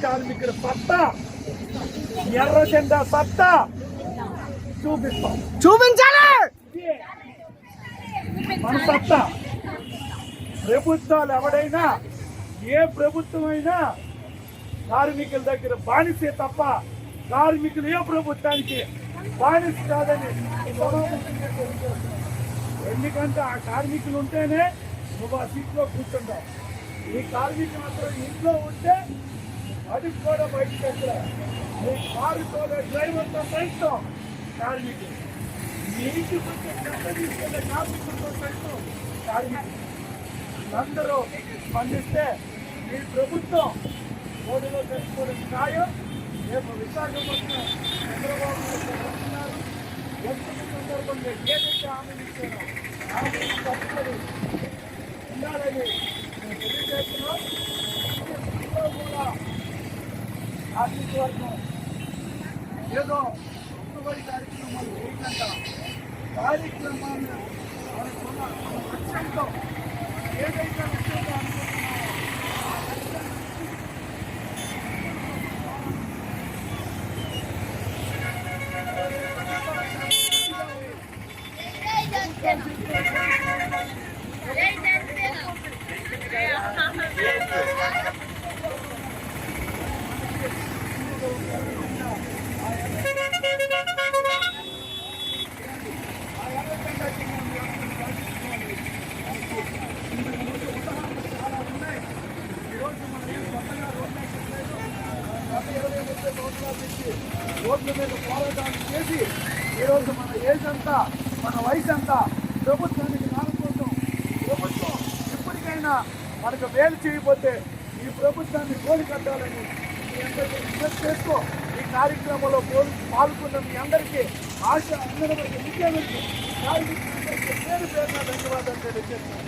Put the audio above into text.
కార్మికుల సత్తా, ఎర్ర జెండా సత్తా చూపిస్తాం, చూపించాలి మన సత్తా. ప్రభుత్వాలు ఎవడైనా, ఏ ప్రభుత్వం అయినా కార్మికుల దగ్గర బానిసే తప్ప కార్మికులు ఏ ప్రభుత్వానికి బానిస కాదని. ఎందుకంటే ఆ కార్మికులు ఉంటేనే నువ్వు ఆ సీట్లో కూర్చుంటావు. ఈ కార్మికులు మాత్రం ఇంట్లో ఉంటే అది కూడా బయటకు వెళ్తా. నీ కారు తోలే డ్రైవర్తో సైతం కార్మికులు, నీ ఇంటి కొంచెం చెత్త తీసుకెళ్ళే కార్మికులతో సైతం కార్మికులు. అందరూ స్పందిస్తే ఈ ప్రభుత్వం ఓడిలో తెచ్చుకోవడం ఖాయం. రేపు విశాఖపట్నం చంద్రబాబు వస్తున్నారు. వస్తున్న సందర్భంగా ఏదైతే హామీలు ఇచ్చారో హామీలు తప్పదు ఉండాలని మేము తెలియజేస్తున్నాం. కూడా ఆర్థిక వర్గం ఏదో ఒక్కబడి కార్యక్రమాలు చేయకుండా కార్యక్రమాన్ని మనకున్న లక్ష్యంతో ఏదైతే లక్ష్యంగా రోడ్ల మీద పోరాటాలు చేసి ఈరోజు మన ఏజ్ అంతా, మన వయసు అంతా ప్రభుత్వానికి రానుకోసం. ప్రభుత్వం ఎప్పటికైనా మనకు మేలు చేయకపోతే ఈ ప్రభుత్వాన్ని కోడి కట్టాలని మీ అందరికీ విజ్ఞప్తి చేస్తూ ఈ కార్యక్రమంలో పాల్గొన్న మీ అందరికీ ఆశ అందరి విద్యార్థి కార్మికులందరికీ పేరు పేరున ధన్యవాదాలు తెలియజేస్తున్నాను.